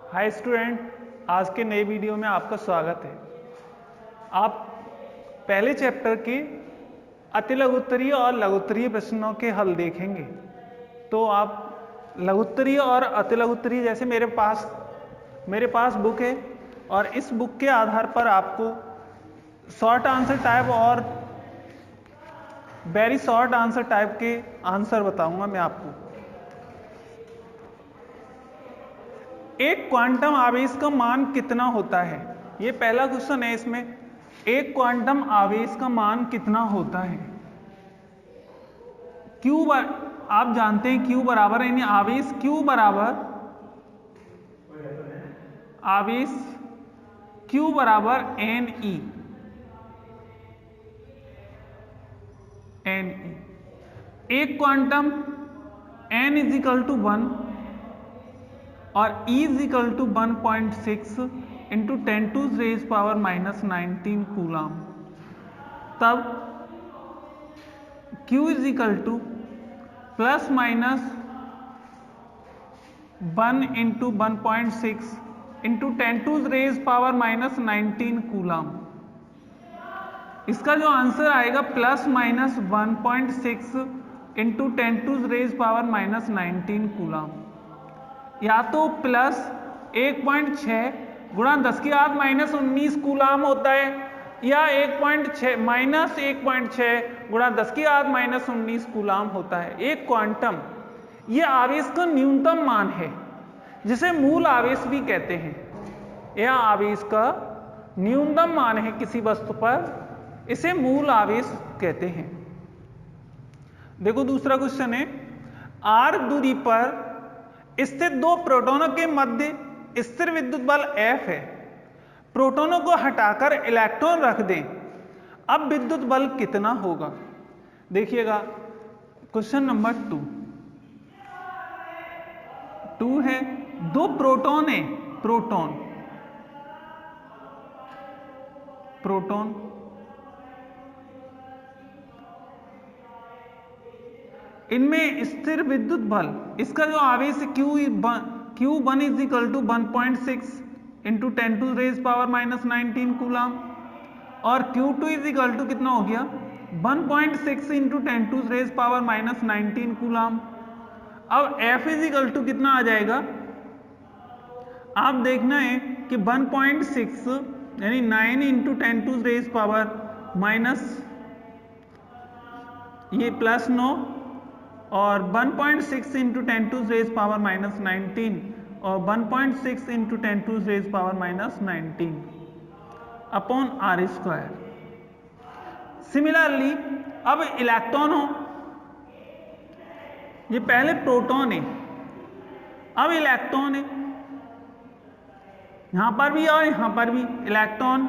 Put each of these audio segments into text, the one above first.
Hi student, आज के नए वीडियो में आपका स्वागत है। आप पहले चैप्टर के अतिलघुत्तरीय और लघुत्तरीय प्रश्नों के हल देखेंगे। तो आप लघुत्तरीय और अतिलघुत्तरीय, जैसे मेरे पास बुक है और इस बुक के आधार पर आपको शॉर्ट आंसर टाइप और वेरी शॉर्ट आंसर टाइप के आंसर बताऊंगा मैं आपको। एक क्वांटम आवेश का मान कितना होता है, ये पहला क्वेश्चन है। इसमें एक क्वांटम आवेश का मान कितना होता है। क्यू आप जानते हैं क्यू बराबर यानी आवेश क्यू बराबर एन ई। एक quantum n is equal to 1 और E is equal to 1.6 into 10⁻⁻19 coulomb. तब Q is equal to plus minus 1 into 1.6 into 10⁻⁻19 coulomb. इसका जो आंसर आएगा प्लस माइनस 1.6 इंटू 10⁻⁻19 कूलाम, या तो प्लस 1.6 गुणा 10⁻⁻19 कूलाम होता है, या 1.6 माइनस 1.6 गुणा 10⁻⁻19 कूलाम होता है। एक क्वांटम ये आवेश का न्यूनतम मान है, जिसे मूल आवेश भी कहते हैं। यह आवेश का न्यूनतम मान है किसी वस्तु पर, इसे मूल आवेश कहते हैं। देखो दूसरा क्वेश्चन है, r दूरी पर स्थित दो प्रोटॉनों के मध्य स्थिर विद्युत बल F है। प्रोटॉनों को हटाकर इलेक्ट्रॉन रख दें, अब विद्युत बल कितना होगा। देखिएगा क्वेश्चन नंबर 2 है, दो प्रोटॉन है, प्रोटॉन इनमें स्थिर विद्युत बल, इसका जो आवेश है Q1 is equal to 1.6 into 10⁻⁻19 coulomb और Q2 इज इक्वल टू कितना हो गया 1.6 इंटू 10⁻⁻19 कूलाम। अब F इज इक्वल टू कितना आ जाएगा, आप देखना है कि 1.6 यानी 9 इंटू 10⁻⁻, ये प्लस 9 और 1.6 इंटू 10⁻⁻19 और 1.6 into 10⁻⁻19 upon r square. Similarly अब इलेक्ट्रॉन हो, ये पहले प्रोटॉन है, अब इलेक्ट्रॉन है, यहां पर भी और यहां पर भी इलेक्ट्रॉन,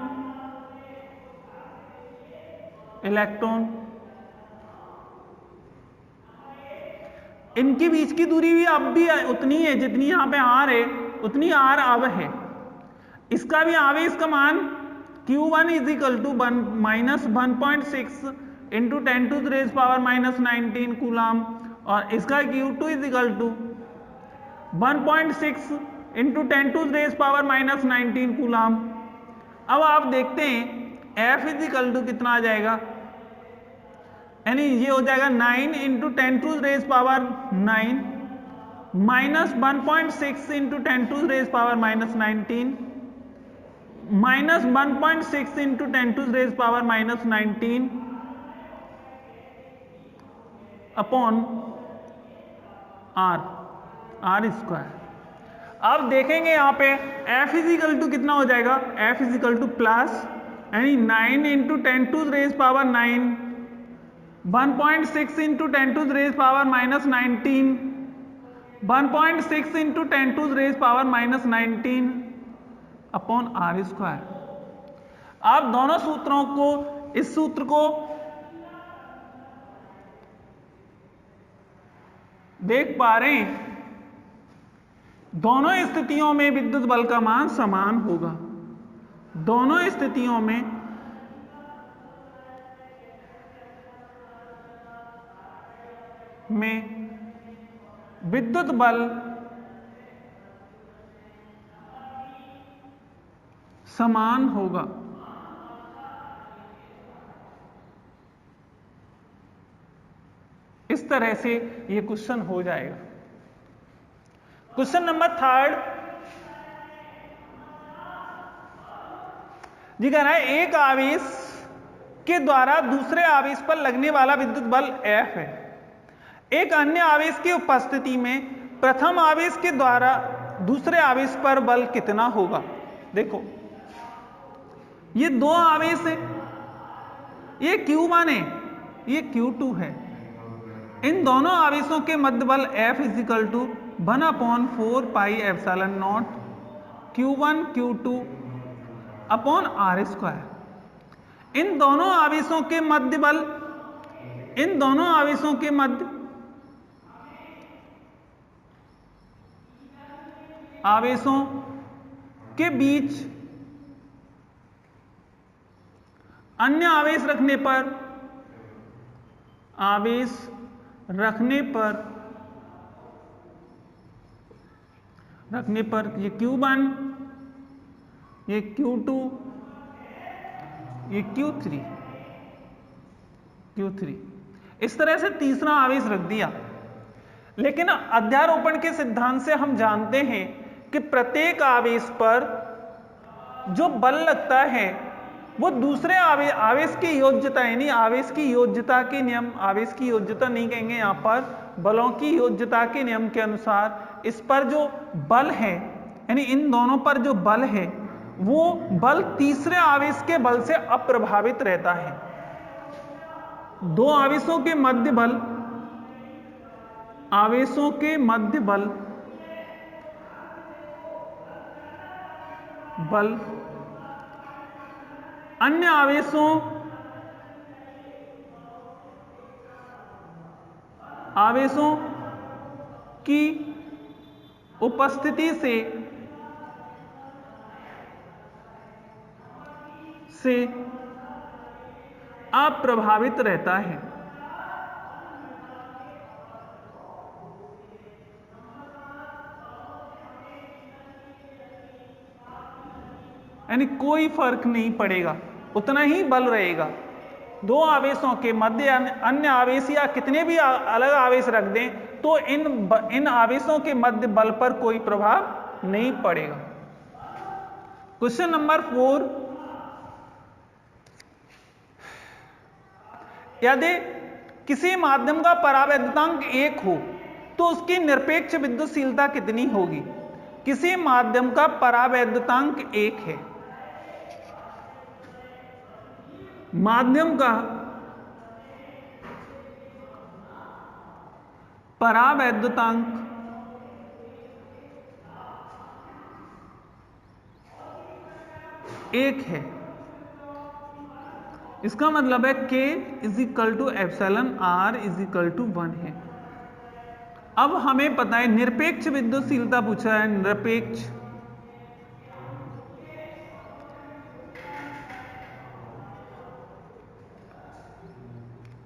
इनके बीच की दूरी भी अब भी उतनी है जितनी यहां पे r है, उतनी r अब है। इसका भी आवेश का मान Q1 is equal to minus 1.6 into 10⁻⁻19 coulomb और इसका Q2 is equal to 1.6 into 10⁻⁻19 coulomb. अब आप देखते हैं F इज इक्वल टू कितना आ जाएगा, यानी ये हो जाएगा 9 into 10⁻9 minus 1.6 into 10⁻⁻19 minus 1.6 into 10⁻⁻19 upon r square. अब देखेंगे यहाँ पे F इज इक्वल टू कितना हो जाएगा, F is equal to plus यानी 9 into 10⁻9 1.6 into 10⁻⁻19 1.6 into 10⁻⁻19 upon r square. आप दोनों सूत्रों को, इस सूत्र को देख पा रहे हैं, दोनों स्थितियों में विद्युत बल का मान समान होगा। दोनों स्थितियों में विद्युत बल समान होगा। इस तरह से ये क्वेश्चन हो जाएगा। क्वेश्चन नंबर 3 जी कह रहा है एक आवेश के द्वारा दूसरे आवेश पर लगने वाला विद्युत बल F है। एक अन्य आवेश की उपस्थिति में प्रथम आवेश के द्वारा दूसरे आवेश पर बल कितना होगा। देखो ये दो आवेश है, ये Q1 है, ये Q2 है। इन दोनों आवेशों के मध्य बल F = 1/4πε0 Q1 Q2 upon R²। इन दोनों आवेशों के मध्य बल, इन दोनों आवेशों के मध्य आवेशों के बीच अन्य आवेश रखने पर, आवेश रखने पर ये Q1, ये Q2, ये Q3, इस तरह से तीसरा आवेश रख दिया। लेकिन अध्यारोपण के सिद्धांत से हम जानते हैं कि प्रत्येक आवेश पर जो बल लगता है वो दूसरे आवेश की योज्यता, यानी आवेश की योज्यता के नियम, आवेश की योज्यता नहीं कहेंगे यहां पर, बलों की योज्यता के नियम के अनुसार इस पर जो बल है, यानी इन दोनों पर जो बल है वो बल तीसरे आवेश के बल से अप्रभावित रहता है। दो आवेशों के मध्य बल, आवेशों के मध्य बल अन्य आवेशों की उपस्थिति से अप्रभावित रहता है। यानी कोई फर्क नहीं पड़ेगा, उतना ही बल रहेगा। दो आवेशों के मध्य अन्य आवेश या कितने भी अलग आवेश रख दें तो इन आवेशों के मध्य बल पर कोई प्रभाव नहीं पड़ेगा। क्वेश्चन नंबर 4, यदि किसी माध्यम का परावैद्युतांक 1 हो तो उसकी निरपेक्ष विद्युतशीलता कितनी होगी। किसी माध्यम का परावैद्युतांक 1 है, माध्यम का परावैद्युतांक 1 है, इसका मतलब है K = εr = 1 है। अब हमें पता है निरपेक्ष विद्युतशीलता पूछा है, निरपेक्ष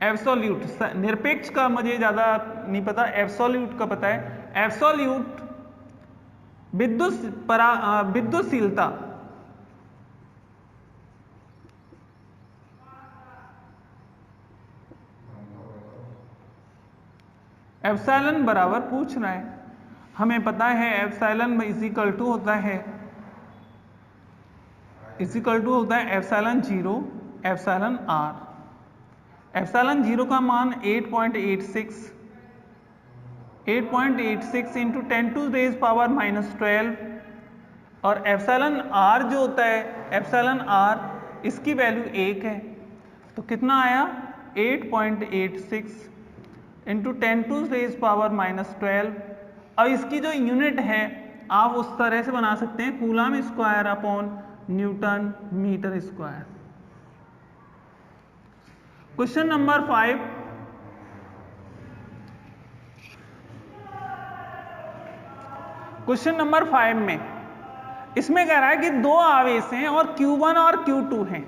एब्सोल्यूट, निरपेक्ष का मुझे ज्यादा नहीं पता, एब्सोल्यूट का पता है। एब्सोल्यूट विद्युतशीलता एप्सिलॉन बराबर पूछ रहा है, हमें पता है एप्सिलॉन = होता है ε0 εr। ε0 का मान 8.86 × 10⁻⁻12 और एप्सिलॉन r जो होता है, एप्सिलॉन r इसकी वैल्यू 1 है, तो कितना आया 8.86 × 10⁻⁻12। अब इसकी जो यूनिट है आप उस तरह से बना सकते हैं, coulomb square upon newton metre square. Question number 5, question number 5 में इसमें कह रहा है कि दो आवेश हैं और Q1 और Q2 हैं,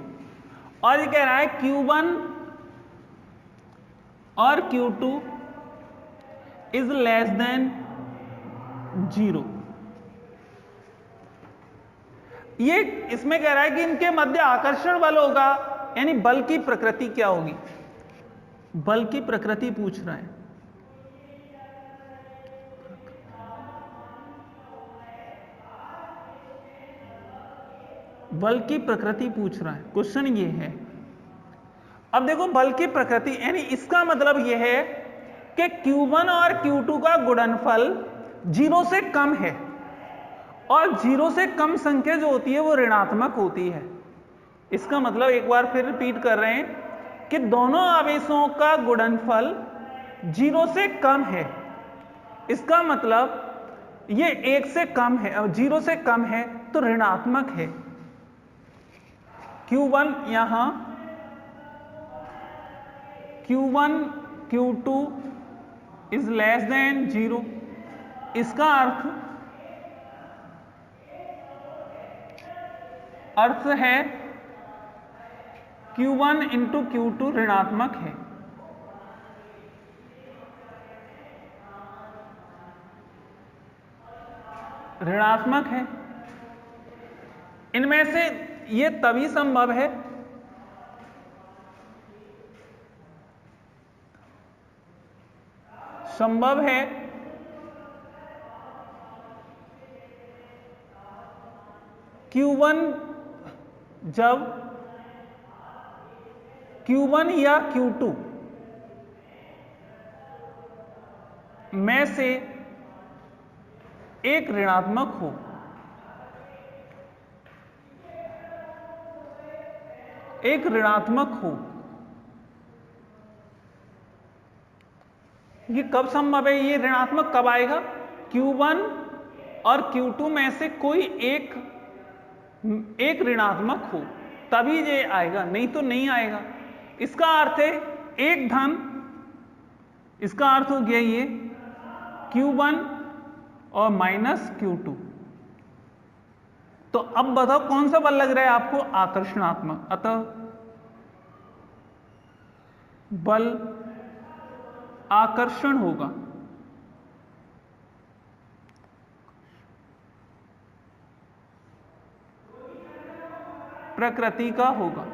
और ये कह रहा है Q1 और Q2 इज लेस देन 0। ये इसमें कह रहा है कि इनके मध्य आकर्षण बल होगा, यानी बल की प्रकृति क्या होगी, बल की प्रकृति पूछ रहा है। बल की प्रकृति पूछ रहा है, क्वेश्चन ये है। अब देखो बल की प्रकृति, यानी इसका मतलब यह है कि Q1 और Q2 का गुणनफल 0 से कम है, और 0 से कम संख्या जो होती है वो ऋणात्मक होती है। इसका मतलब एक बार फिर रिपीट कर रहे हैं कि दोनों आवेशों का गुणनफल 0 से कम है। इसका मतलब ये 1 से कम है और 0 से कम है तो ऋणात्मक है। Q1 यहां, Q1 Q2 is less than 0, इसका अर्थ है Q1 इंटू Q2 ऋणात्मक है। ऋणात्मक है। इनमें से ये तभी संभव है Q1 जब Q1 या Q2 में से एक ऋणात्मक हो, एक ऋणात्मक हो। ये कब संभव है, ये ऋणात्मक कब आएगा, Q1 और Q2 में से कोई एक ऋणात्मक हो तभी ये आएगा, नहीं तो नहीं आएगा। इसका अर्थ है एक धन, इसका अर्थ हो गया ये Q1 और माइनस Q2। तो अब बताओ कौन सा बल लग रहा है आपको, आकर्षणात्मक। अतः बल आकर्षण होगा। प्रकृति का होगा।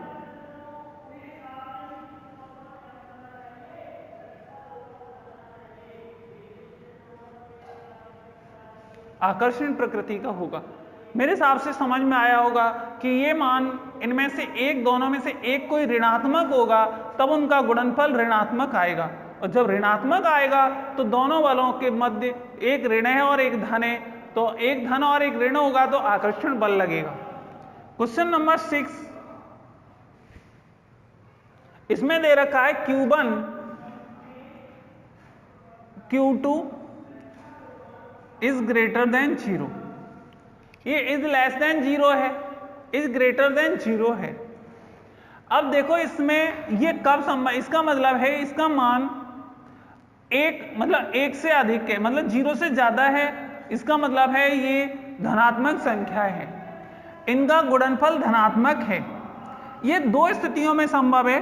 आकर्षण प्रकृति का होगा। मेरे हिसाब से समझ में आया होगा कि ये मान इनमें से एक, दोनों में से एक कोई ऋणात्मक होगा तब उनका गुणनफल ऋणात्मक आएगा, और जब ऋणात्मक आएगा तो दोनों बलों के मध्य एक ऋण है और एक धन है, तो एक धन और एक ऋण होगा तो आकर्षण बल लगेगा। क्वेश्चन नंबर 6, इसमें दे रखा है Q1 Q2 is greater than 0, ये इज लेस देन 0 है, इज ग्रेटर देन 0 है। अब देखो इसमें ये कब संभव, इसका मतलब है इसका मान एक, मतलब एक से अधिक है, मतलब 0 से ज्यादा है, इसका मतलब है ये धनात्मक संख्या है, इनका गुणनफल धनात्मक है। ये दो स्थितियों में संभव है।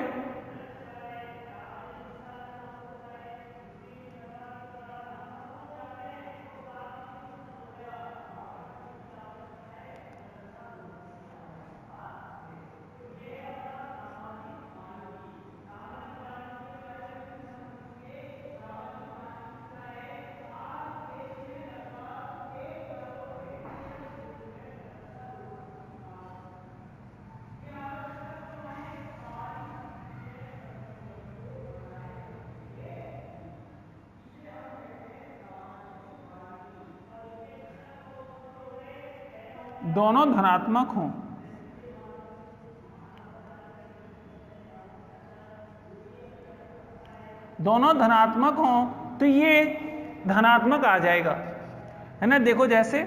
दोनों धनात्मक हों, दोनों धनात्मक हों तो ये धनात्मक आ जाएगा, है ना। देखो जैसे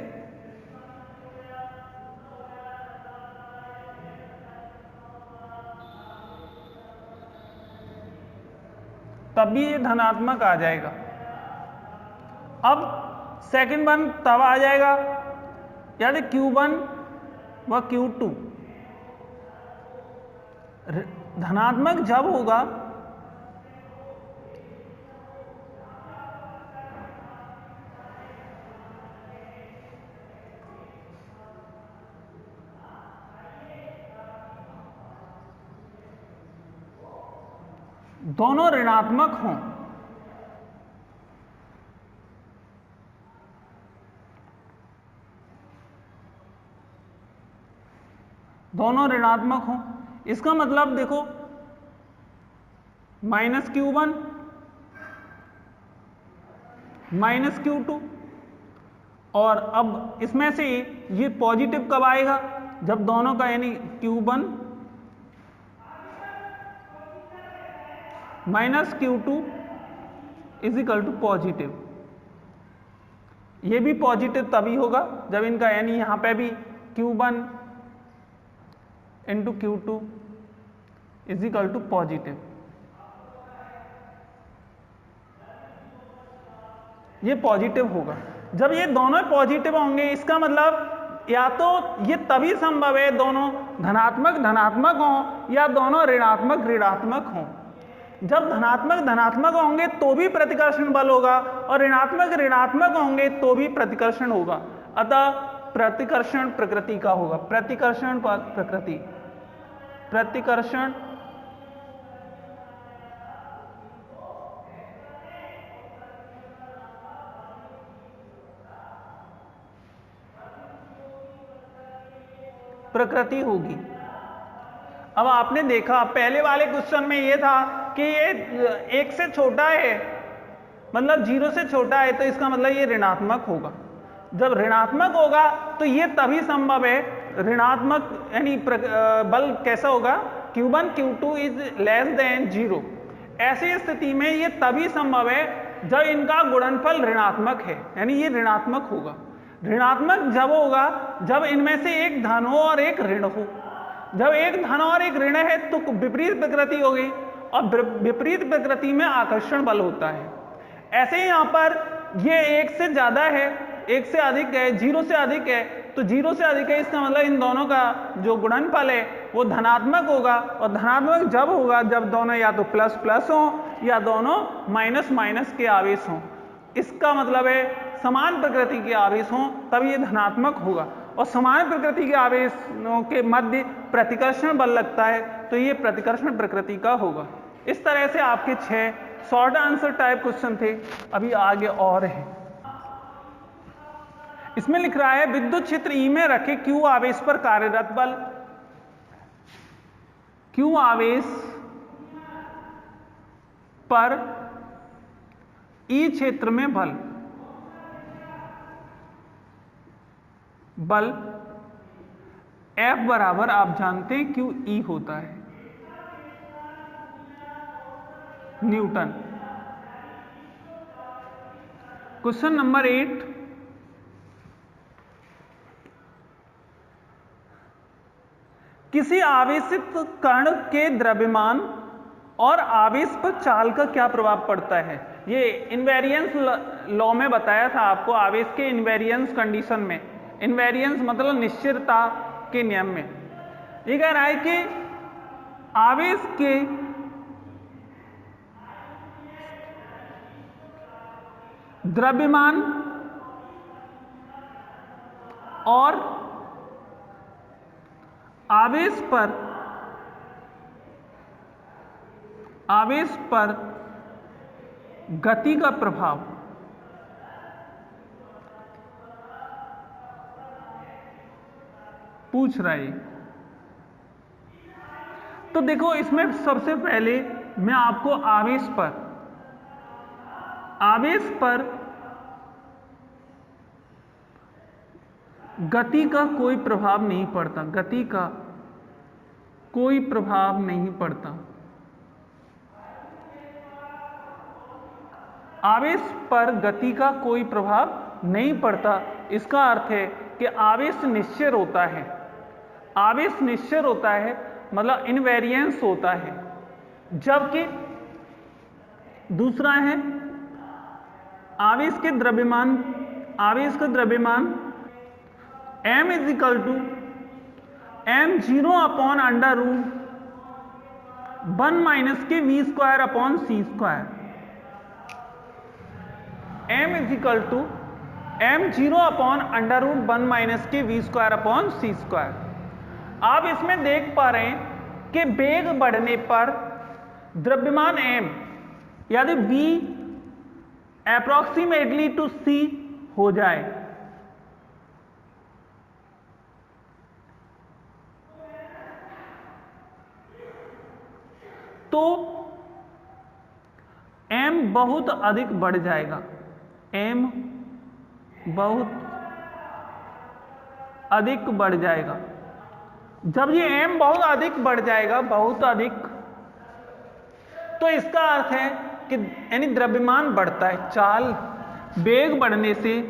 तब भी ये धनात्मक आ जाएगा। अब सेकंड वन तब आ जाएगा, याद है Q1 व Q2 धनात्मक जब होगा दोनों ऋणात्मक हों, दोनों ऋणात्मक हों, इसका मतलब देखो -q1 -q2, और अब इसमें से ये पॉजिटिव कब आएगा, जब दोनों का यानी q1 -q2 = पॉजिटिव। ये भी पॉजिटिव तभी होगा जब इनका यानी यहां पे भी q1 × q2 = पॉजिटिव। ये पॉजिटिव होगा। जब ये दोनों पॉजिटिव होंगे, इसका मतलब या तो ये तभी संभव है दोनों धनात्मक धनात्मक हों या दोनों ऋणात्मक ऋणात्मक हों। जब धनात्मक धनात्मक होंगे तो भी प्रतिकर्षण बल होगा और ऋणात्मक ऋणात्मक होंगे तो भी प्रतिकर्षण होगा। अतः प्रतिकर्षण प्रकृति का होगा। प्रतिकर्षण प्रकृति, प्रतिकर्षण प्रकृति होगी। अब आपने देखा पहले वाले क्वेश्चन में ये था कि ये 1 से छोटा है, मतलब 0 से छोटा है, तो इसका मतलब ये ऋणात्मक होगा। जब ऋणात्मक होगा तो ये तभी संभव है, ऋणात्मक यानी बल कैसा होगा, q1 q2 > 0। ऐसी स्थिति में ये तभी संभव है जब इनका गुणनफल ऋणात्मक है, यानी ये ऋणात्मक होगा। ऋणात्मक जब होगा जब इनमें से एक धन हो और एक ऋण हो। जब एक धन और एक ऋण है तो विपरीत प्रकृति होगी, और विपरीत प्रकृति में आकर्षण बल होता है। ऐसे ही यहां पर ये 1 से ज्यादा है, 1 से अधिक है, 0 से अधिक है, तो 0 से अधिक है, इसका मतलब इन दोनों का जो गुणनफल है वो धनात्मक होगा। और धनात्मक जब होगा जब दोनों या तो प्लस प्लस हो या दोनों माइनस माइनस के आवेश हों। इसका मतलब है समान प्रकृति के आवेश हों तब ये धनात्मक होगा, और समान प्रकृति के आवेशों के मध्य प्रतिकर्षण बल लगता है तो ये प्रतिकर्षण प्रकृति का होगा। इस तरह से आपके 6 शॉर्ट आंसर टाइप क्वेश्चन थे। अभी आगे और है। इसमें लिख रहा है विद्युत क्षेत्र ई में रखे q आवेश पर कार्यरत बल, q आवेश पर ई क्षेत्र में बल F बराबर आप जानते हैं QE होता है, न्यूटन। क्वेश्चन नंबर 8, किसी आवेशित कण के द्रव्यमान और आवेश पर चाल का क्या प्रभाव पड़ता है। ये इनवेरियंस लॉ में बताया था आपको, आवेश के इनवेरियंस कंडीशन में। इनवेरियंस मतलब निश्चितता के नियम में। ये कह रहा है कि आवेश के द्रव्यमान और आवेश पर गति का प्रभाव पूछ रहा है। तो देखो इसमें सबसे पहले मैं आपको आवेश पर गति का कोई प्रभाव नहीं पड़ता, गति का कोई प्रभाव नहीं पड़ता। आवेश पर गति का कोई प्रभाव नहीं पड़ता, इसका अर्थ है कि आवेश निश्चर होता है। आवेश निश्चर होता है मतलब इनवेरियंस होता है। जबकि दूसरा है आवेश का द्रव्यमान m = m0/√1 - के v² c²। m = m0/√1 - के v² c²। आप इसमें देख पा रहे हैं कि वेग बढ़ने पर द्रव्यमान m यदि b अप्रोक्सीमेटली टू c हो जाए तो m बहुत अधिक बढ़ जाएगा, m बहुत अधिक बढ़ जाएगा। जब ये m बहुत अधिक बढ़ जाएगा, बहुत अधिक, तो इसका अर्थ है कि यानी द्रव्यमान बढ़ता है, चाल वेग बढ़ने से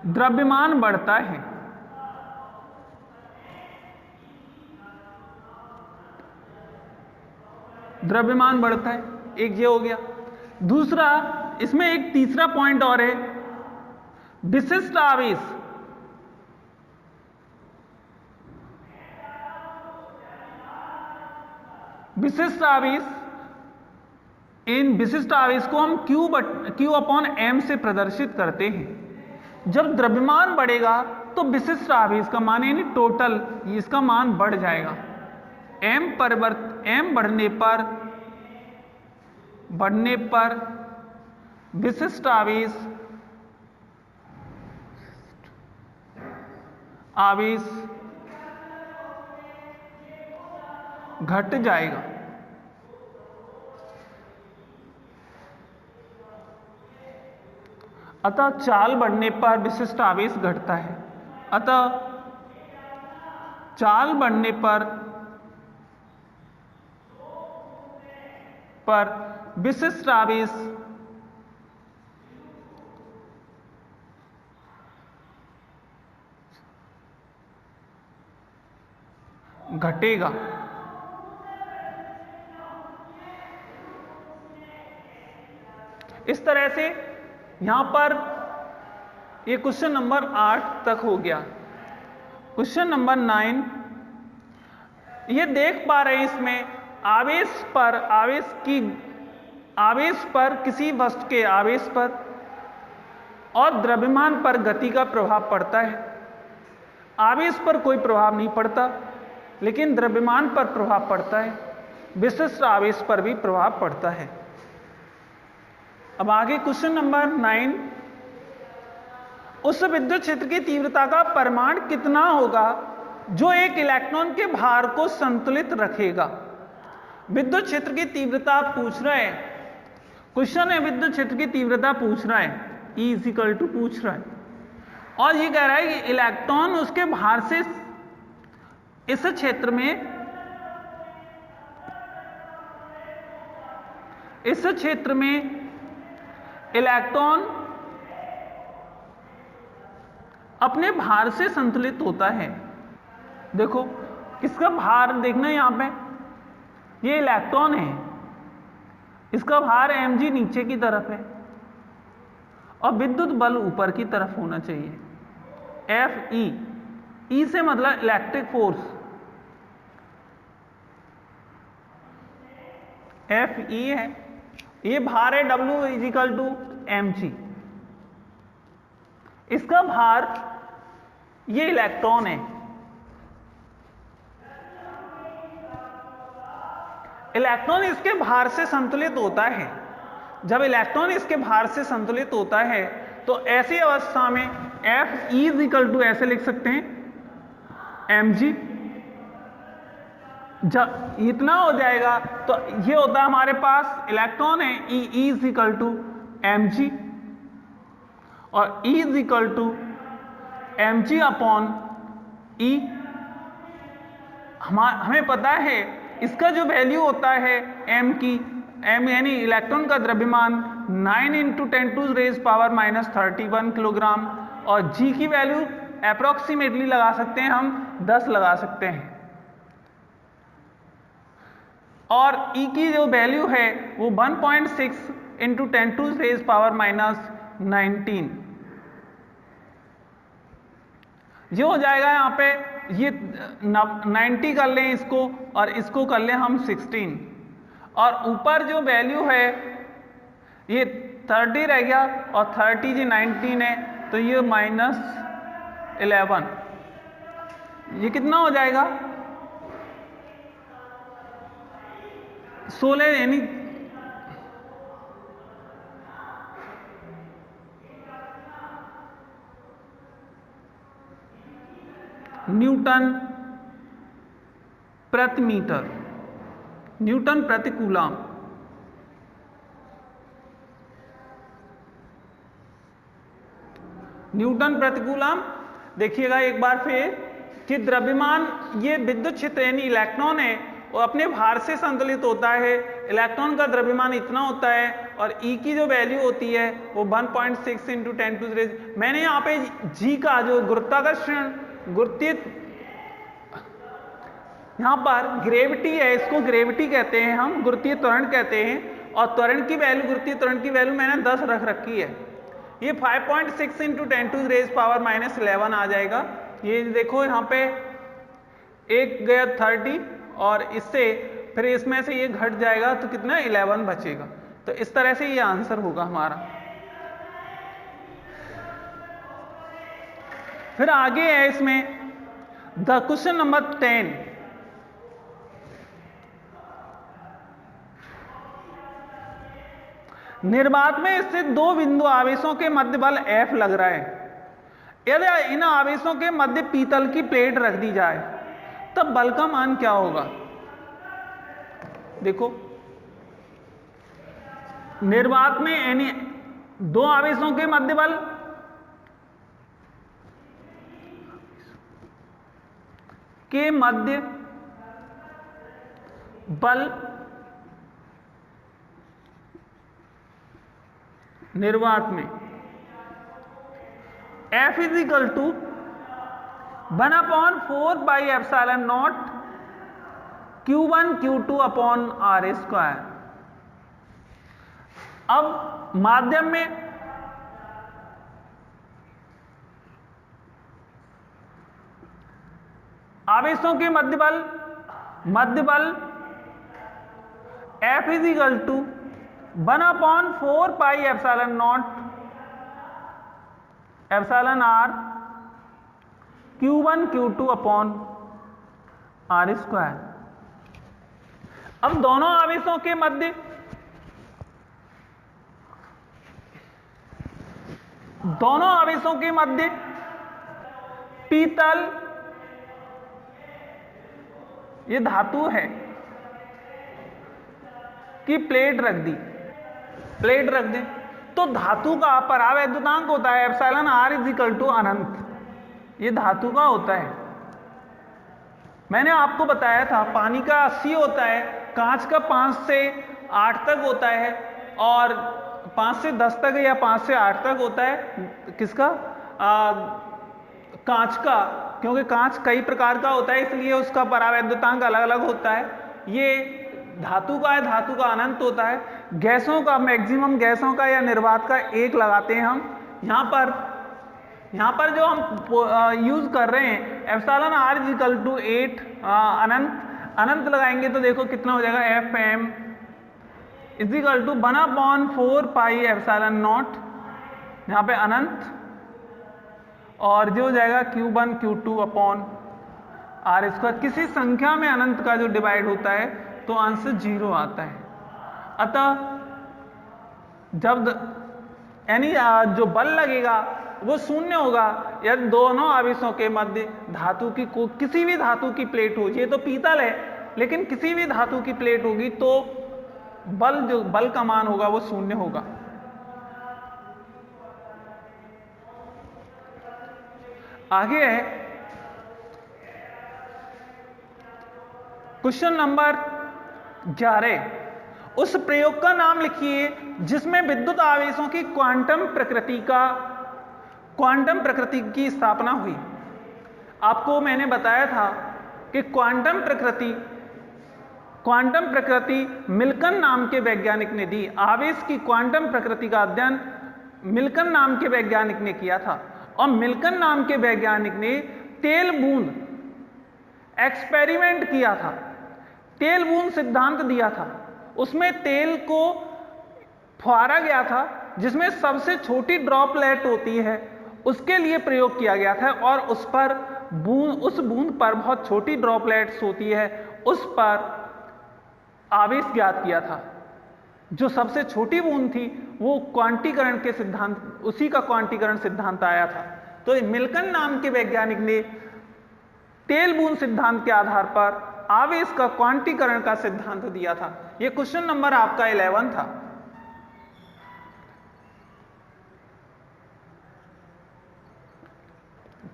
द्रव्यमान बढ़ता है। द्रव्यमान बढ़ता है, एक ये हो गया। दूसरा, इसमें एक तीसरा पॉइंट और है, विशिष्ट आवेश। विशिष्ट आवेश, इन विशिष्ट आवेश को हम Q अपॉन m से प्रदर्शित करते हैं। जब द्रव्यमान बढ़ेगा तो विशिष्ट आवेश का मान यानी टोटल, इसका मान बढ़ जाएगा। m बढ़ने पर विशिष्ट आवेश घट जाएगा। अतः चाल बढ़ने पर विशिष्ट आवेश घटता है। अतः चाल बढ़ने पर विशिष्ट आवेश घटेगा। इस तरह से यहां पर ये क्वेश्चन नंबर 8 तक हो गया। क्वेश्चन नंबर 9, ये देख पा रहे हैं इसमें आवेश पर किसी वस्तु के आवेश पर और द्रव्यमान पर गति का प्रभाव पड़ता है। आवेश पर कोई प्रभाव नहीं पड़ता, लेकिन द्रव्यमान पर प्रभाव पड़ता है, विशिष्ट आवेश पर भी प्रभाव पड़ता है। अब आगे क्वेश्चन नंबर 9, उस विद्युत क्षेत्र की तीव्रता का परिमाण कितना होगा जो एक इलेक्ट्रॉन के भार को संतुलित रखेगा। विद्युत क्षेत्र की तीव्रता पूछ रहा है, क्वेश्चन है विद्युत क्षेत्र की तीव्रता पूछ रहा है, E = पूछ रहा है, और ये कह रहा है कि इलेक्ट्रॉन उसके भार से इस क्षेत्र में इलेक्ट्रॉन अपने भार से संतुलित होता है। देखो किसका भार देखना है, यहां पे ये इलेक्ट्रॉन है, इसका भार mg नीचे की तरफ है और विद्युत बल ऊपर की तरफ होना चाहिए, Fe। E से मतलब इलेक्ट्रिक फोर्स, Fe है, ये भार है W = mg। इसका भार, ये इलेक्ट्रॉन है, इलेक्ट्रॉन इसके भार से संतुलित होता है। जब इलेक्ट्रॉन इसके भार से संतुलित होता है तो ऐसी अवस्था में Fe = ऐसे लिख सकते हैं, mg। जब इतना हो जाएगा तो ये होता है हमारे पास इलेक्ट्रॉन है, E = mg, और E = mg अपॉन E। हमें पता है इसका जो वैल्यू होता है m की, m यानी इलेक्ट्रॉन का द्रव्यमान 9 × 10⁻³ किलोग्राम, और g की वैल्यू अप्रोक्सीमेटली लगा सकते हैं हम 10 लगा सकते हैं, और E की जो वैल्यू है वो 1.6 × 10⁻⁹ ये हो जाएगा। यहाँ पे ये 90 कर लें इसको, और इसको कर लें हम 16, और ऊपर जो वैल्यू है ये 30 रह गया, और 30 जी 19 है तो ये -11। ये कितना हो जाएगा 16 यानी न्यूटन प्रति मीटर, न्यूटन प्रति कूलाम। न्यूटन प्रति कूलाम। देखिएगा एक बार फिर कि द्रव्यमान, ये विद्युत क्षेत्र यानी इलेक्ट्रॉन है, वो अपने भार से संतुलित होता है। इलेक्ट्रॉन का द्रव्यमान इतना होता है और E की जो वैल्यू होती है वो 1.6 × 10⁻⁻⁻। मैंने यहाँ पे G का जो गुरुत्वाकर्षण, गुरुत्वीय, यहाँ पर ग्रेविटी है, इसको ग्रेविटी कहते हैं हम, गुरुत्वीय त्वरण कहते हैं। और त्वरण की वैल्यू, गुरुत्वीय त्वरण की वैल्यू मैंने 10 रख रखी है। ये 5.6 × 10⁻⁻11 आ जाएगा। ये देखो यहाँ पे एक गया 30 और इससे फिर इसमें से ये घट जाएगा तो कितना 11 बचेगा। तो इस तरह से ये आंसर होगा हमारा। फिर आगे है इसमें द क्वेश्चन नंबर 10। निर्वात में स्थित दो बिंदु आवेशों के मध्य बल F लग रहा है। यदि इन आवेशों के मध्य पीतल की प्लेट रख दी जाए तब बल का मान क्या होगा। देखो निर्वात में यानी दो आवेशों के मध्य बल के मध्य बल निर्वात में F = 1/4πε0 Q1 Q2/r²। अब माध्यम में आवेशों के मध्य बल F = 1/4πε0 εr Q1 Q2/r²। अब दोनों आवेशों के मध्य पीतल, ये धातु है, की प्लेट रख दें तो धातु का परावैद्युतांक होता है εr = अनंत। ये धातु का होता है। मैंने आपको बताया था पानी का 80 होता है, कांच का 5 से 8 तक होता है और 5 से 10 तक या 5 से 8 तक होता है। किसका? कांच का, क्योंकि कांच कई प्रकार का होता है इसलिए उसका परावैद्युतांक अलग अलग होता है। ये धातु का है, धातु का अनंत होता है। गैसों का, मैक्सिमम गैसों का या निर्वात का 1 लगाते हैं हम। यहाँ पर जो हम यूज कर रहे हैं εr = 8 अनंत लगाएंगे तो देखो कितना हो जाएगा Fm = 1/4πε0, यहाँ पे अनंत, और जो हो जाएगा Q1 Q2/r²। किसी संख्या में अनंत का जो डिवाइड होता है तो आंसर 0 आता है। अतः जब यानी जो बल लगेगा वो 0 होगा यदि दोनों आवेशों के मध्य धातु की किसी भी धातु की प्लेट हो। ये तो पीतल है लेकिन किसी भी धातु की प्लेट होगी तो जो बल का मान होगा वो 0 होगा। आगे है क्वेश्चन नंबर 11। उस प्रयोग का नाम लिखिए जिसमें विद्युत आवेशों की क्वांटम प्रकृति की स्थापना हुई। आपको मैंने बताया था कि क्वांटम प्रकृति मिल्कन नाम के वैज्ञानिक ने दी। आवेश की क्वांटम प्रकृति का अध्ययन मिल्कन नाम के वैज्ञानिक ने किया था और मिल्कन नाम के वैज्ञानिक ने तेल बूंद एक्सपेरिमेंट किया था, तेल बूंद सिद्धांत दिया था। उसमें तेल को फुआरा गया था जिसमें सबसे छोटी ड्रॉपलेट होती है उसके लिए प्रयोग किया गया था और उस पर उस बूंद पर बहुत छोटी ड्रॉपलेट्स होती है, उस पर आवेश ज्ञात किया था। जो सबसे छोटी बूंद थी वो क्वांटीकरण के सिद्धांत, उसी का क्वांटीकरण सिद्धांत आया था। तो मिल्कन नाम के वैज्ञानिक ने तेल बूंद सिद्धांत के आधार पर आवेश का क्वांटीकरण का सिद्धांत दिया था। यह क्वेश्चन नंबर आपका 11 था।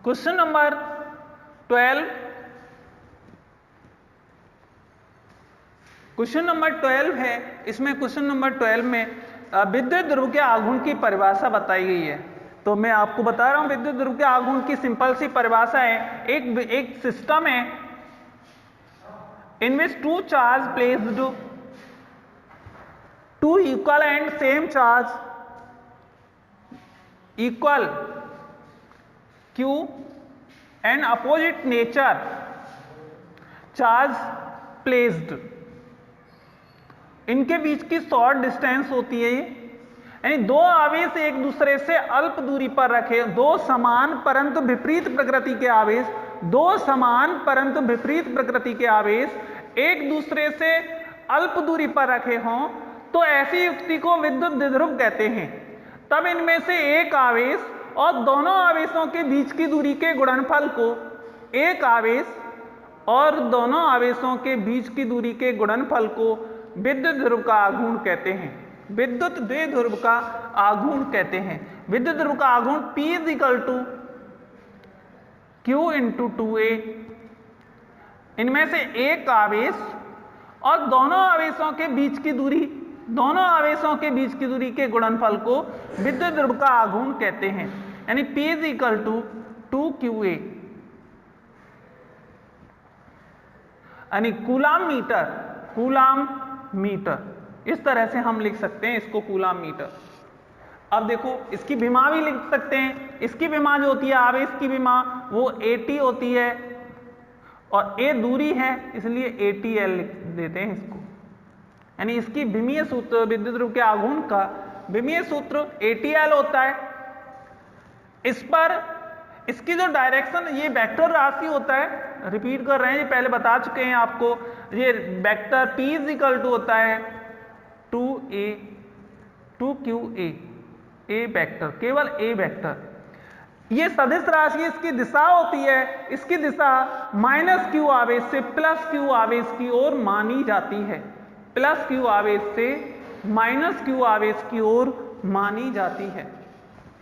क्वेश्चन नंबर 12, क्वेश्चन नंबर 12 है। इसमें क्वेश्चन नंबर 12 में विद्युत ध्रुव के आघूर्ण की परिभाषा बताई गई है। तो मैं आपको बता रहा हूं विद्युत ध्रुव के आघूर्ण की सिंपल सी परिभाषा है। एक सिस्टम है in which two charge placed, two equal and same charge equal q and opposite nature charge placed, इनके बीच की शॉर्ट डिस्टेंस होती है। यानी दो आवेश एक दूसरे से अल्प दूरी पर रखे, दो समान परंतु विपरीत प्रकृति के आवेश, दो समान परंतु विपरीत प्रकृति के आवेश एक दूसरे से अल्प दूरी पर रखे हों तो ऐसी युक्ति को विद्युत द्विध्रुव कहते हैं। तब इनमें से एक आवेश और दोनों आवेशों के बीच की दूरी के गुणनफल को, एक आवेश और दोनों आवेशों के बीच की दूरी के गुणनफल को विद्युत ध्रुव का आघूर्ण कहते हैं। विद्युत द्विध्रुव का आघूर्ण कहते हैं। विद्युत ध्रुव का आघूर्ण P = Q × 2a। इनमें से एक आवेश और दोनों आवेशों के बीच की दूरी, दोनों आवेशों के बीच की दूरी के गुणनफल को विद्युत ध्रुव का आघूर्ण कहते हैं। यानी P = 2qa, यानी कूलाम मीटर, कूलाम मीटर। इस तरह से हम लिख सकते हैं इसको, कूलाम मीटर। अब देखो इसकी विमा भी लिख सकते हैं। इसकी विमा जो होती है, आवेश की विमा, वो AT होती है और A दूरी है, इसलिए ATL लिख देते हैं इसको। यानी इसकी विमीय सूत्र, विद्युत ध्रुव के आघूर्ण का विमीय सूत्र ATL होता है। इस पर इसकी जो डायरेक्शन, ये वेक्टर राशि होता है, रिपीट कर रहे हैं, ये पहले बता चुके हैं आपको। ये वेक्टर P = होता है 2a 2qa, A वेक्टर, केवल A वेक्टर। ये सदिश राशि, इसकी दिशा होती है, इसकी दिशा -q आवेश से +q आवेश की ओर मानी जाती है। +q आवेश से -q आवेश की ओर मानी जाती है।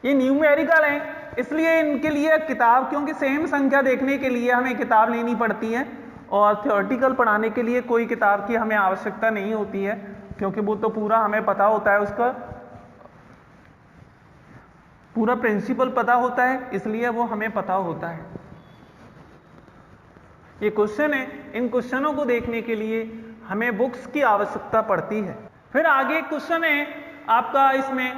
ये न्यूमेरिकल है, इसलिए इनके लिए किताब, क्योंकि सेम संख्या देखने के लिए हमें किताब लेनी पड़ती है और थ्योरेटिकल पढ़ाने के लिए कोई किताब की हमें आवश्यकता नहीं होती है, क्योंकि वो तो पूरा हमें पता होता है, उसका पूरा प्रिंसिपल पता होता है, इसलिए वो हमें पता होता है। ये क्वेश्चन है, इन क्वेश्चनों को देखने के लिए हमें बुक्स की आवश्यकता पड़ती है। फिर आगे क्वेश्चन है आपका, इसमें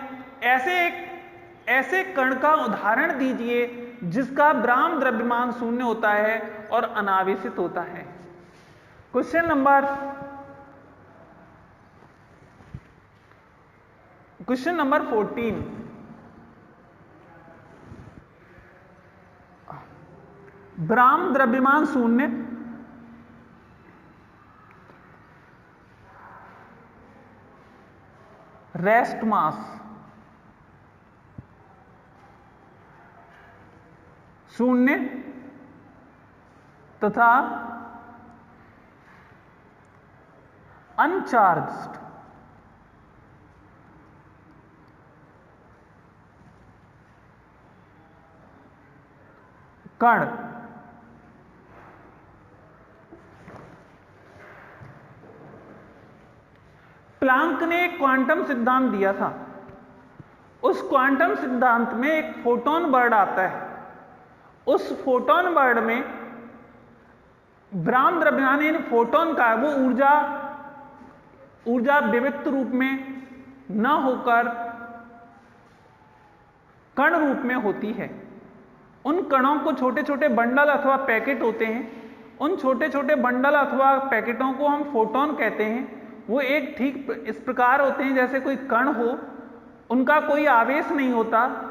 ऐसे कण का उदाहरण दीजिए जिसका ब्राह्म द्रव्यमान शून्य होता है और अनावेशित होता है। क्वेश्चन नंबर 14, ब्राह्म द्रव्यमान शून्य, रेस्ट मास शून्य तथा अनचार्ज्ड कण प्लांक ने एक क्वांटम सिद्धांत दिया था। उस क्वांटम सिद्धांत में एक फोटॉन वर्ड आता है। उस फोटॉन वर्ड में ब्राह्म द्रव्यमान फोटॉन का वो ऊर्जा विविक्त रूप में न होकर कण रूप में होती है। उन कणों को छोटे छोटे बंडल अथवा पैकेट होते हैं। उन छोटे छोटे बंडल अथवा पैकेटों को हम फोटॉन कहते हैं। वो एक ठीक इस प्रकार होते हैं जैसे कोई कण हो, उनका कोई आवेश नहीं होता,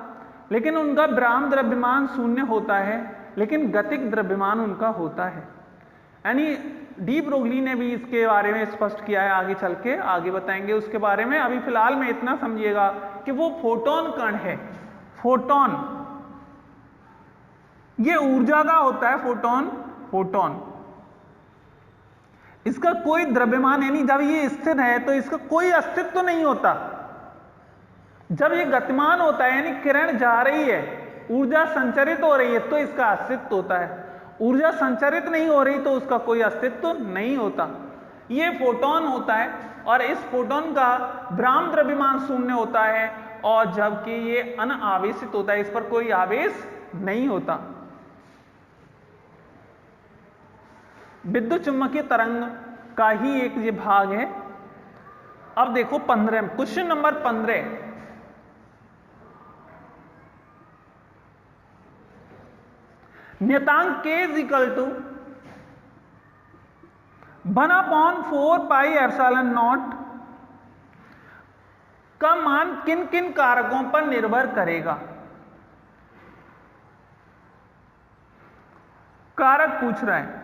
लेकिन उनका ब्राह्म द्रव्यमान शून्य होता है। लेकिन गतिक द्रव्यमान उनका होता है। यानी डी ब्रोगली ने भी इसके बारे में स्पष्ट किया है, आगे चल के आगे बताएंगे उसके बारे में। अभी फिलहाल में इतना समझिएगा कि वो फोटोन कण है। फोटोन ये ऊर्जा का होता है, फोटोन। इसका कोई द्रव्यमान, यानी जब ये स्थिर है तो इसका कोई अस्तित्व तो नहीं होता। जब ये गतिमान होता है, यानी किरण जा रही है, ऊर्जा संचरित हो रही है, तो इसका अस्तित्व होता है। ऊर्जा संचरित नहीं हो रही तो उसका कोई अस्तित्व नहीं होता। ये फोटोन होता है और इस फोटोन का ब्राह्म द्रव्यमान शून्य होता है, और जबकि ये अनावेशित होता है, इस पर कोई आवेश नहीं होता। विद्युत चुम्बकीय तरंग का ही एक ये भाग है। अब देखो 15, क्वेश्चन नंबर 15। नियतांक k is equal to 1/4 pi epsilon nought का मान किन किन कारकों पर निर्भर करेगा? कारक पूछ रहा है।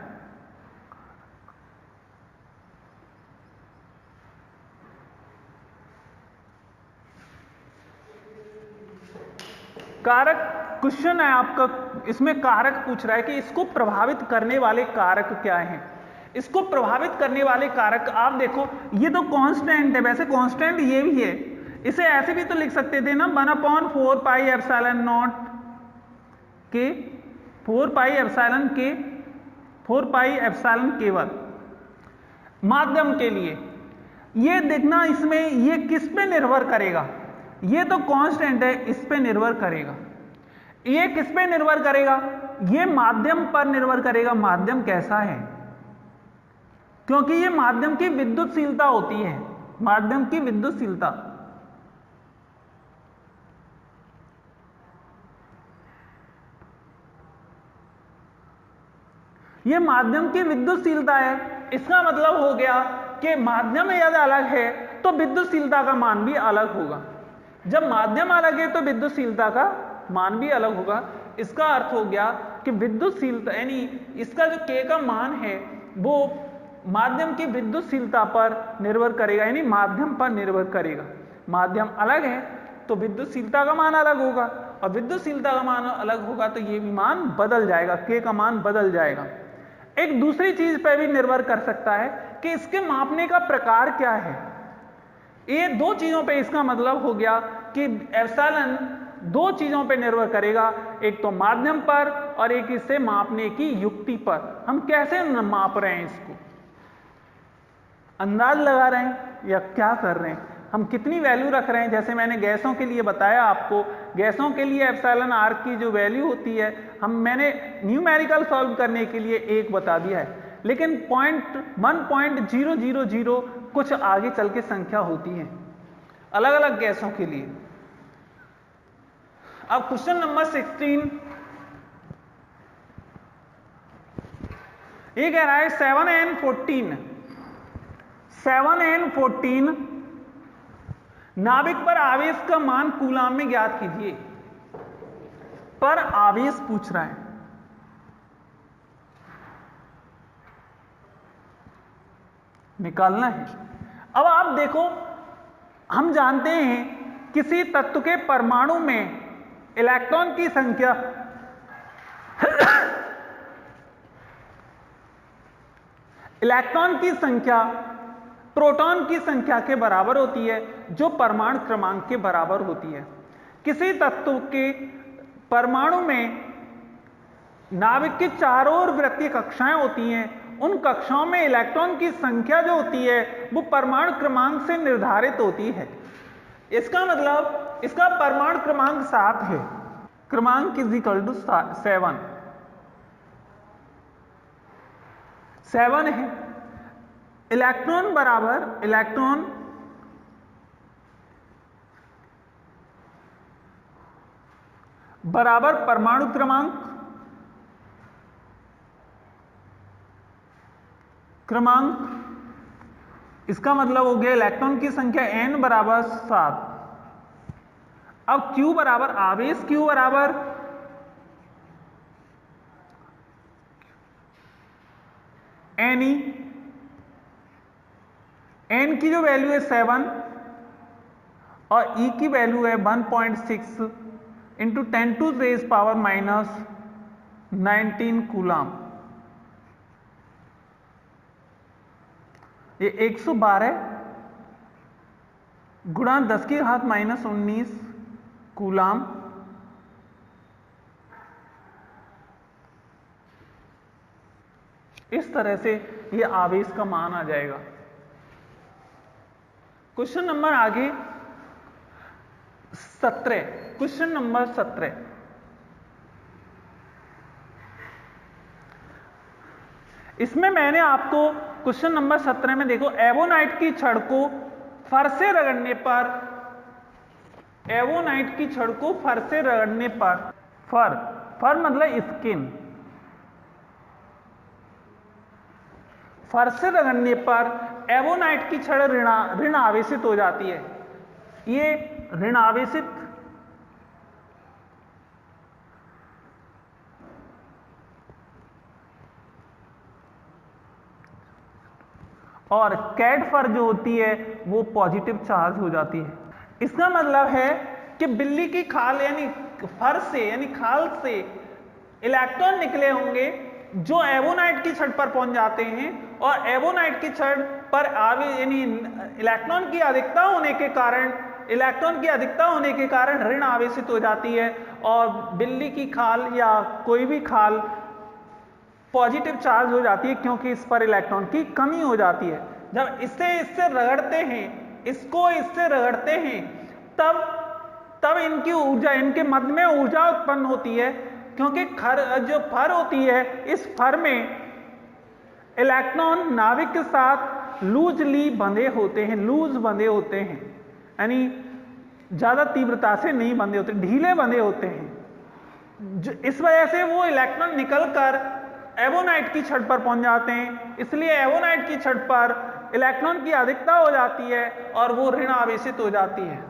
कारक क्वेश्चन है आपका, इसमें कारक पूछ रहा है कि इसको प्रभावित करने वाले कारक क्या हैं। इसको प्रभावित करने वाले कारक आप देखो, ये तो कांस्टेंट है, वैसे कांस्टेंट ये भी है। इसे ऐसे भी तो लिख सकते थे ना, 1/4 पाई एप्सिलॉन नॉट के 4 पाई एप्सिलॉन के 4 पाई एप्सिलॉन केवल माध्यम के लिए। ये देखना, इसमें ये किस पे निर्भर करेगा? ये तो कांस्टेंट है, इस पे निर्भर करेगा। ये किस पे निर्भर करेगा? ये माध्यम पर निर्भर करेगा। माध्यम कैसा है, क्योंकि ये माध्यम की विद्युतशीलता होती है, माध्यम की विद्युतशीलता। ये माध्यम की विद्युतशीलता है। इसका मतलब हो गया कि माध्यम यदि अलग है तो विद्युतशीलता का मान भी अलग होगा। जब माध्यम अलग है तो विद्युतशीलता का मान भी अलग होगा। इसका अर्थ हो गया कि विद्युतशीलता, यानी इसका जो k का मान है वो माध्यम की विद्युतशीलता पर निर्भर करेगा, यानी माध्यम पर निर्भर करेगा। माध्यम अलग है तो विद्युतशीलता का मान अलग होगा, और विद्युतशीलता का मान अलग होगा तो ये भी मान बदल जाएगा, k का मान बदल जाएगा। एक दूसरी चीज पर भी निर्भर कर सकता है कि इसके मापने का प्रकार क्या है। ये दो चीजों पे, इसका मतलब हो गया कि एप्सिलॉन दो चीजों पे निर्भर करेगा, एक तो माध्यम पर और एक इसे मापने की युक्ति पर। हम कैसे माप रहे हैं, इसको अंदाज लगा रहे हैं या क्या कर रहे हैं, हम कितनी वैल्यू रख रहे हैं। जैसे मैंने गैसों के लिए बताया आपको, गैसों के लिए एप्सिलॉन आर की जो वैल्यू होती है, मैंने न्यूमेरिकल सॉल्व करने के लिए 1 बता दिया है, लेकिन 1.000 कुछ आगे चल के संख्या होती है अलग अलग गैसों के लिए। अब क्वेश्चन नंबर 16 ये कह रहा है 7n14 नाभिक पर आवेश का मान कूलाम में ज्ञात कीजिए। पर आवेश पूछ रहा है, निकालना है। अब आप देखो, हम जानते हैं किसी तत्व के परमाणु में इलेक्ट्रॉन की संख्या इलेक्ट्रॉन की संख्या प्रोटॉन की संख्या के बराबर होती है, जो परमाणु क्रमांक के बराबर होती है। किसी तत्व के परमाणु में नाभिक के चारों ओर वृत्तीय कक्षाएं होती हैं, उन कक्षाओं में इलेक्ट्रॉन की संख्या जो होती है वो परमाणु क्रमांक से निर्धारित होती है। इसका मतलब इसका परमाणु क्रमांक 7 है। क्रमांक इज इक्वल टू 7 है। इलेक्ट्रॉन बराबर इलेक्ट्रॉन बराबर परमाणु क्रमांक, इसका मतलब हो गया इलेक्ट्रॉन की संख्या n बराबर 7। अब Q बराबर आवेश, Q बराबर Ne, n की जो वैल्यू है 7 और E की वैल्यू है 1.6 into 10 to raise power minus 19 coulomb. ये 112 गुणा 10 की घात माइनस 19 कूलाम इस तरह से ये आवेश का मान आ जाएगा। क्वेश्चन नंबर आगे 17, क्वेश्चन नंबर 17। इसमें मैंने आपको क्वेश्चन नंबर 17 में देखो, एवोनाइट की छड़ को फर से रगड़ने पर, एवोनाइट की छड़ को फर से रगड़ने पर, फर मतलब स्किन, फर से रगड़ने पर एवोनाइट की छड़ ऋण आवेशित हो जाती है। ये ऋण आवेशित और कैड फर जो होती है वो पॉजिटिव चार्ज हो जाती है। इसका मतलब है कि बिल्ली की खाल यानी फर से यानी खाल से इलेक्ट्रॉन निकले होंगे जो एवोनाइट की छड़ पर पहुंच जाते हैं और एवोनाइट की छड़ पर यानी इलेक्ट्रॉन की अधिकता होने के कारण ऋण आवेशित हो जाती है और बिल्ली की खाल या कोई भी खाल पॉजिटिव चार्ज हो जाती है क्योंकि इस पर इलेक्ट्रॉन की कमी हो जाती है। जब इससे रगड़ते हैं, इसको इससे रगड़ते हैं, तब इनकी ऊर्जा, इनके मध्य में ऊर्जा उत्पन्न होती है क्योंकि जो फर होती है, इस फर में इलेक्ट्रॉन नाभिक के साथ लूज बंधे होते हैं, यानी ज्यादा तीव्रता से नहीं बंधे होते, ढीले बंधे होते हैं। इस वजह से वो इलेक्ट्रॉन निकलकर एवोनाइट की छड़ पर पहुंच जाते हैं, इसलिए एवोनाइट की छड़ पर इलेक्ट्रॉन की अधिकता हो जाती है और वो ऋण आवेशित हो जाती है,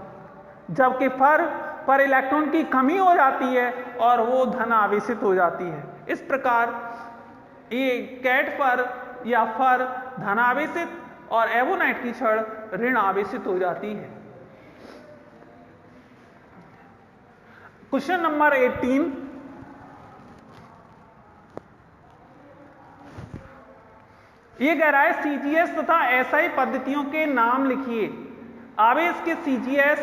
जबकि फर पर इलेक्ट्रॉन की कमी हो जाती है और वो धन आवेशित हो जाती है। इस प्रकार ये कैट फर या फर धन आवेशित और एवोनाइट की छड़ ऋण आवेशित हो जाती है। क्वेश्चन नंबर 18, ये कह रहा है सीजीएस तथा एसआई पद्धतियों के नाम लिखिए। आवेश के सीजीएस,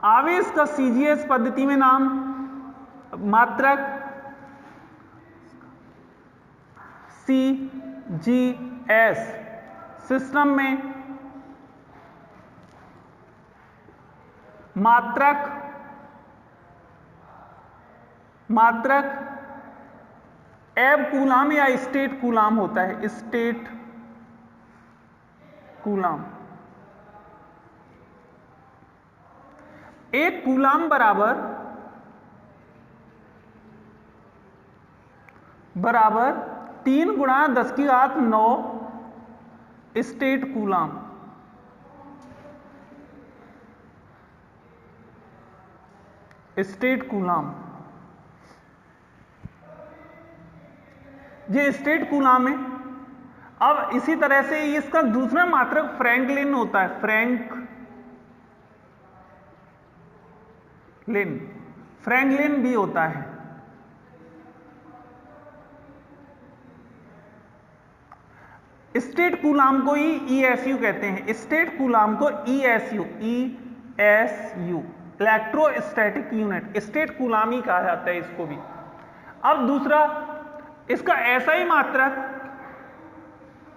आवेश का सीजीएस पद्धति में नाम मात्रक सीजीएस, सिस्टम में मात्रक एब कूलाम या स्टेट कूलाम होता है, स्टेट कूलाम। एक कूलाम बराबर 3 गुणा 10 की घात 9 स्टेट कूलाम। स्टेट कूलाम, ये स्टेट कूलाम है। अब इसी तरह से इसका दूसरा मात्रक फ्रैंकलिन होता है, फ्रैंकलिन भी होता है। स्टेट कूलाम को ही ईएसयू कहते हैं, स्टेट कूलाम को ESU electrostatic unit, stat coulomb ही कहा जाता है इसको भी। अब दूसरा, इसका एसआई मात्रक,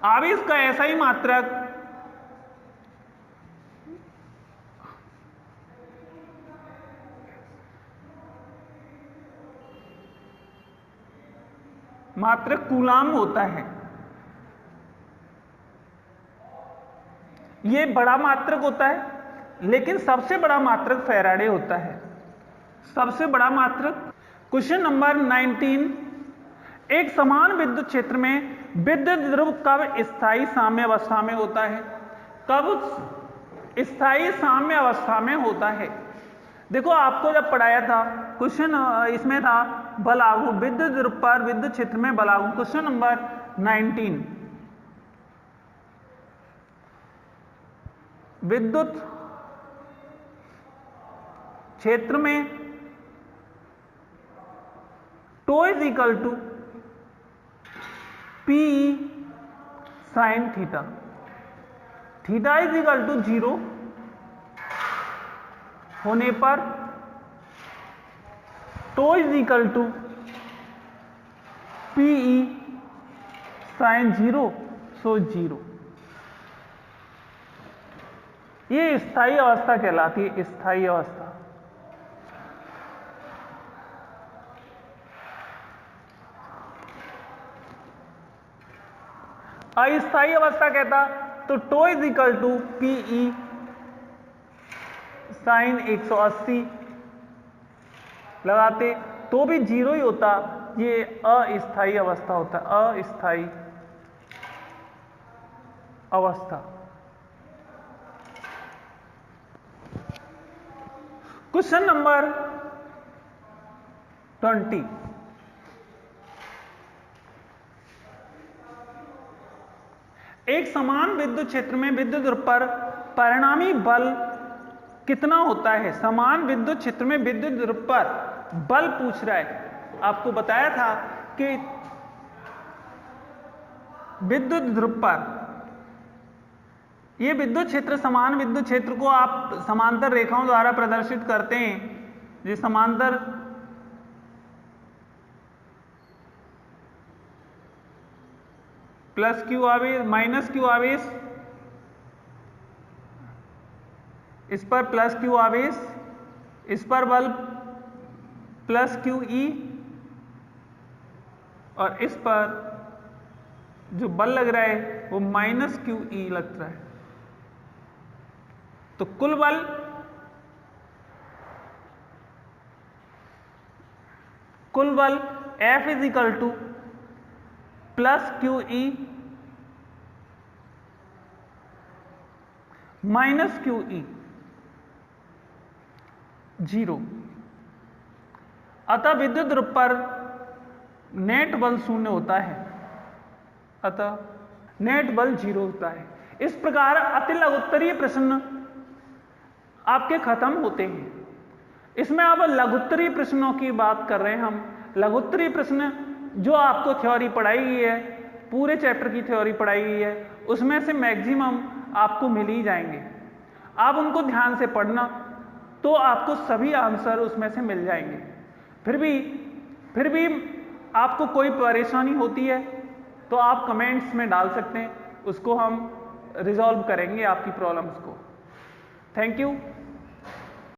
आवेश का एसआई मात्रक कूलाम होता है। ये बड़ा मात्रक होता है, लेकिन सबसे बड़ा मात्रक फैराडे होता है, सबसे बड़ा मात्रक। क्वेश्चन नंबर 19, एक समान विद्युत क्षेत्र में विद्युत ध्रुव कब स्थायी साम्य अवस्था में होता है? कब स्थायी साम्य अवस्था में होता है? देखो आपको जब पढ़ाया था क्वेश्चन इसमें था बल लागू विद्युत ध्रुव पर विद्युत क्षेत्र में बल लागू। क्वेश्चन नंबर 19, विद्युत क्षेत्र में tau is equal to p sine theta, theta is equal to 0 होने पर tau is equal to p E sine 0, so 0। ये स्थायी अवस्था कहलाती है, स्थायी अवस्था। अस्थायी अवस्था कहता तो tau is equal to p E sine 180 लगाते तो भी 0 ही होता। ये अस्थायी अवस्था होता है, अस्थायी अवस्था। क्वेश्चन नंबर 20, एक समान विद्युत क्षेत्र में विद्युत ध्रुव पर परिणामी बल कितना होता है? समान विद्युत क्षेत्र में विद्युत ध्रुव पर बल पूछ रहा है। आपको बताया था कि विद्युत ध्रुव पर यह विद्युत क्षेत्र, समान विद्युत क्षेत्र को आप समांतर रेखाओं द्वारा प्रदर्शित करते हैं। ये समांतर प्लस क्यू आवेश माइनस क्यू आवेश, इस पर प्लस क्यू आवेश, इस पर बल प्लस क्यू ई, और इस पर जो बल लग रहा है वो माइनस क्यू ई लग रहा है। तो कुल बल F is equal to plus Q E minus Q E 0। अतः विद्युत ध्रुव पर नेट बल 0 होता है, अतः नेट बल 0 होता है। इस प्रकार अति लघुत्तरीय प्रश्न आपके खत्म होते हैं। इसमें अब लघुत्तरीय प्रश्नों की बात कर रहे हैं हम। लघुत्तरीय प्रश्न जो आपको थ्योरी पढ़ाई गई है, पूरे चैप्टर की थ्योरी पढ़ाई गई है, उसमें से मैक्सिमम आपको मिल ही जाएंगे। आप उनको ध्यान से पढ़ना तो आपको सभी आंसर उसमें से मिल जाएंगे। फिर भी आपको कोई परेशानी होती है तो आप कमेंट्स में डाल सकते हैं, उसको हम रिजॉल्व करेंगे आपकी प्रॉब्लम्स को। Thank you.